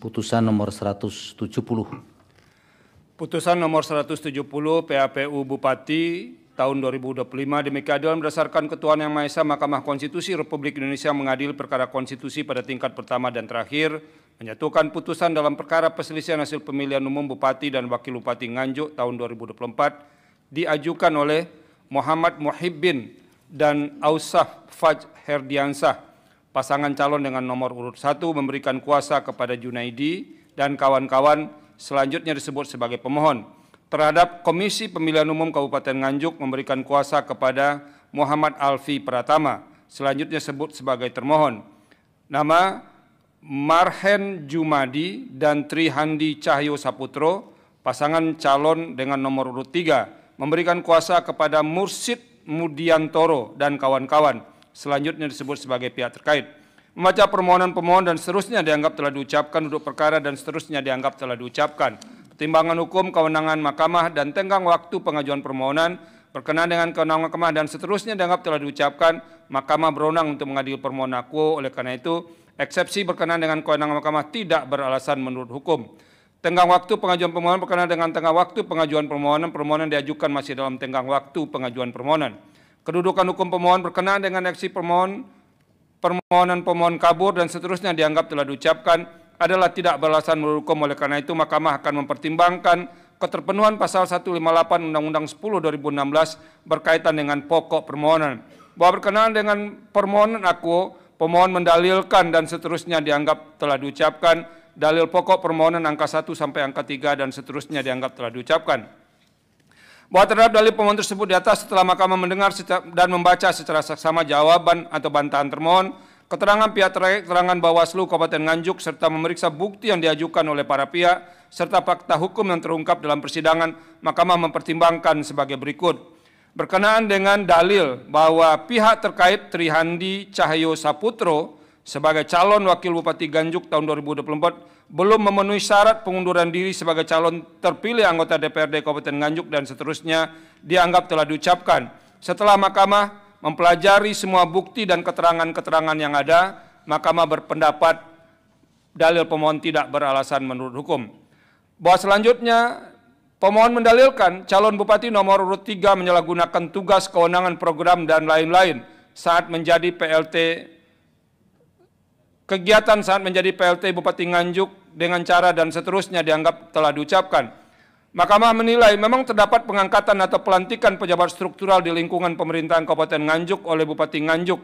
putusan nomor 170. Putusan nomor 170 PAPU Bupati tahun 2025 demikian adalah berdasarkan Ketuhanan Yang Maha Esa, Mahkamah Konstitusi Republik Indonesia mengadili perkara konstitusi pada tingkat pertama dan terakhir, menyatukan putusan dalam perkara perselisihan hasil pemilihan umum Bupati dan Wakil Bupati Nganjuk tahun 2024 diajukan oleh Muhammad Muhibbin dan Ausaf Faj Herdiansah, pasangan calon dengan nomor urut 1 memberikan kuasa kepada Junaidi dan kawan-kawan selanjutnya disebut sebagai pemohon. Terhadap Komisi Pemilihan Umum Kabupaten Nganjuk memberikan kuasa kepada Muhammad Alfi Pratama, selanjutnya disebut sebagai termohon. Nama Marhen Jumadi dan Trihandi Cahyo Saputro, pasangan calon dengan nomor urut 3, memberikan kuasa kepada Mursid Mudiantoro dan kawan-kawan, selanjutnya disebut sebagai pihak terkait. Membaca permohonan pemohon dan seterusnya dianggap telah diucapkan, duduk perkara dan seterusnya dianggap telah diucapkan. Pertimbangan hukum, kewenangan mahkamah dan tenggang waktu pengajuan permohonan berkenaan dengan kewenangan mahkamah dan seterusnya dianggap telah diucapkan. Mahkamah berwenang untuk mengadili permohonan akuo. Oleh karena itu, eksepsi berkenaan dengan kewenangan mahkamah tidak beralasan menurut hukum. Tenggang waktu pengajuan permohonan berkenaan dengan tenggang waktu pengajuan permohonan diajukan masih dalam tenggang waktu pengajuan permohonan. Kedudukan hukum pemohon berkenaan dengan aksi permohonan pemohon kabur dan seterusnya dianggap telah diucapkan adalah tidak beralasan menurut hukum. Oleh karena itu, Mahkamah akan mempertimbangkan keterpenuhan pasal 158 Undang-Undang 10/2016 berkaitan dengan pokok permohonan. Bahwa berkenaan dengan permohonan akuo, pemohon mendalilkan dan seterusnya dianggap telah diucapkan. Dalil pokok permohonan angka 1 sampai angka 3 dan seterusnya dianggap telah diucapkan. Bahwa terhadap dalil pemohon tersebut di atas, setelah Mahkamah mendengar dan membaca secara saksama jawaban atau bantahan termohon, keterangan pihak terkait, keterangan Bawaslu Kabupaten Nganjuk, serta memeriksa bukti yang diajukan oleh para pihak, serta fakta hukum yang terungkap dalam persidangan, Mahkamah mempertimbangkan sebagai berikut. Berkenaan dengan dalil bahwa pihak terkait Trihandi Cahyo Saputro sebagai calon Wakil Bupati Nganjuk tahun 2024 belum memenuhi syarat pengunduran diri sebagai calon terpilih anggota DPRD Kabupaten Nganjuk dan seterusnya dianggap telah diucapkan. Setelah Mahkamah mempelajari semua bukti dan keterangan-keterangan yang ada, Mahkamah berpendapat dalil pemohon tidak beralasan menurut hukum. Bahwa selanjutnya pemohon mendalilkan calon Bupati nomor urut 3 menyalahgunakan tugas, kewenangan, program, dan lain-lain saat menjadi PLT Bupati Nganjuk dengan cara dan seterusnya dianggap telah diucapkan. Mahkamah menilai memang terdapat pengangkatan atau pelantikan pejabat struktural di lingkungan pemerintahan Kabupaten Nganjuk oleh Bupati Nganjuk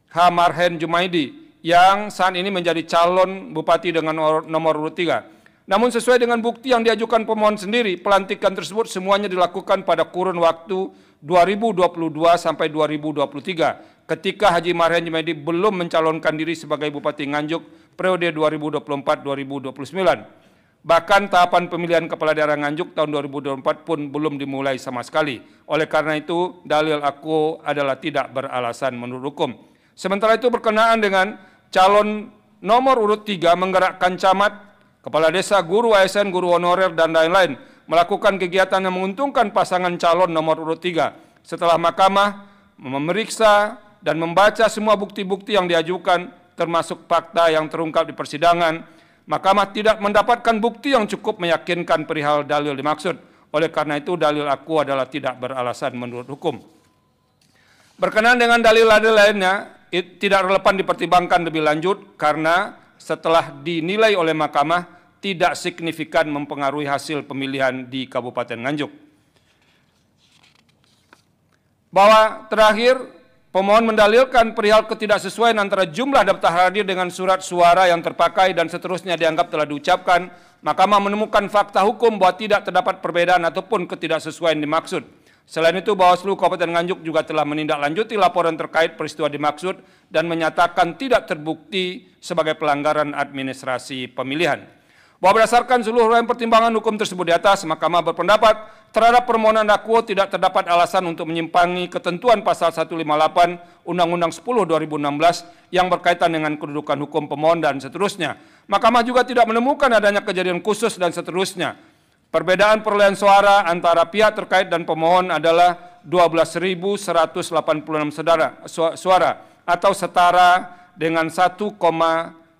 H. Marhen Jumaidi yang saat ini menjadi calon Bupati dengan nomor urut 3. Namun sesuai dengan bukti yang diajukan pemohon sendiri, pelantikan tersebut semuanya dilakukan pada kurun waktu 2022 sampai 2023 ketika Haji Marhen Jumaidi belum mencalonkan diri sebagai Bupati Nganjuk periode 2024-2029. Bahkan tahapan pemilihan kepala daerah Nganjuk tahun 2024 pun belum dimulai sama sekali. Oleh karena itu, dalil akuo adalah tidak beralasan menurut hukum. Sementara itu berkenaan dengan calon nomor urut 3 menggerakkan camat, kepala desa, guru ASN, guru honorer, dan lain-lain melakukan kegiatan yang menguntungkan pasangan calon nomor urut 3. Setelah Mahkamah memeriksa dan membaca semua bukti-bukti yang diajukan, termasuk fakta yang terungkap di persidangan, Mahkamah tidak mendapatkan bukti yang cukup meyakinkan perihal dalil dimaksud. Oleh karena itu, dalil akuo adalah tidak beralasan menurut hukum. Berkenaan dengan dalil-dalil lainnya, tidak relevan dipertimbangkan lebih lanjut karena setelah dinilai oleh Mahkamah tidak signifikan mempengaruhi hasil pemilihan di Kabupaten Nganjuk. Bahwa terakhir, pemohon mendalilkan perihal ketidaksesuaian antara jumlah daftar hadir dengan surat suara yang terpakai dan seterusnya dianggap telah diucapkan. Mahkamah menemukan fakta hukum bahwa tidak terdapat perbedaan ataupun ketidaksesuaian dimaksud. Selain itu, Bawaslu Kabupaten Nganjuk juga telah menindaklanjuti laporan terkait peristiwa dimaksud dan menyatakan tidak terbukti sebagai pelanggaran administrasi pemilihan. Bahwa berdasarkan seluruh pertimbangan hukum tersebut di atas, Mahkamah berpendapat terhadap permohonan akuo tidak terdapat alasan untuk menyimpangi ketentuan pasal 158 Undang-Undang 10/2016 yang berkaitan dengan kedudukan hukum pemohon dan seterusnya. Mahkamah juga tidak menemukan adanya kejadian khusus dan seterusnya. Perbedaan perolehan suara antara pihak terkait dan pemohon adalah 12.186 suara atau setara dengan 1,5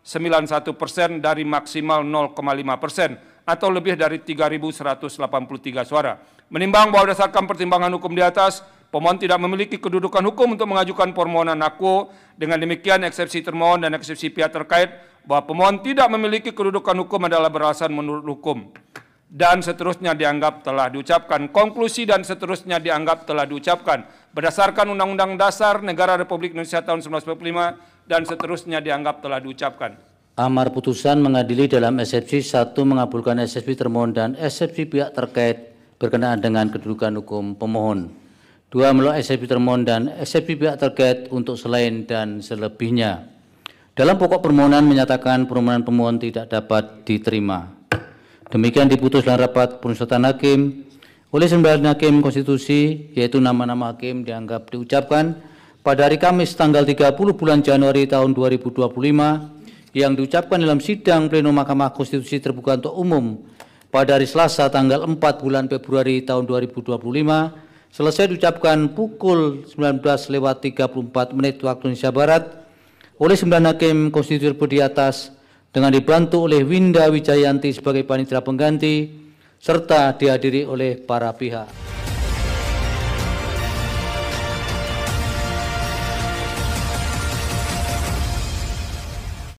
0,91% dari maksimal 0,5% atau lebih dari 3.183 suara. Menimbang bahwa berdasarkan pertimbangan hukum di atas, pemohon tidak memiliki kedudukan hukum untuk mengajukan permohonan aku. Dengan demikian, eksepsi termohon dan eksepsi pihak terkait bahwa pemohon tidak memiliki kedudukan hukum adalah beralasan menurut hukum. Dan seterusnya dianggap telah diucapkan. Konklusi dan seterusnya dianggap telah diucapkan. Berdasarkan Undang-Undang Dasar Negara Republik Indonesia tahun 1945 dan seterusnya dianggap telah diucapkan. Amar putusan mengadili dalam eksepsi 1 mengabulkan eksepsi termohon dan eksepsi pihak terkait berkenaan dengan kedudukan hukum pemohon. 2 menolak eksepsi termohon dan eksepsi pihak terkait untuk selain dan selebihnya. Dalam pokok permohonan menyatakan permohonan pemohon tidak dapat diterima. Demikian diputus dalam rapat pemusyawaratan hakim oleh 9 hakim konstitusi, yaitu nama-nama hakim dianggap diucapkan pada hari Kamis tanggal 30 bulan Januari tahun 2025 yang diucapkan dalam sidang pleno Mahkamah Konstitusi terbuka untuk umum pada hari Selasa tanggal 4 bulan Februari tahun 2025 selesai diucapkan pukul 19:34 waktu Indonesia Barat oleh 9 hakim konstitusi di atas dengan dibantu oleh Winda Wijayanti sebagai panitera pengganti serta dihadiri oleh para pihak.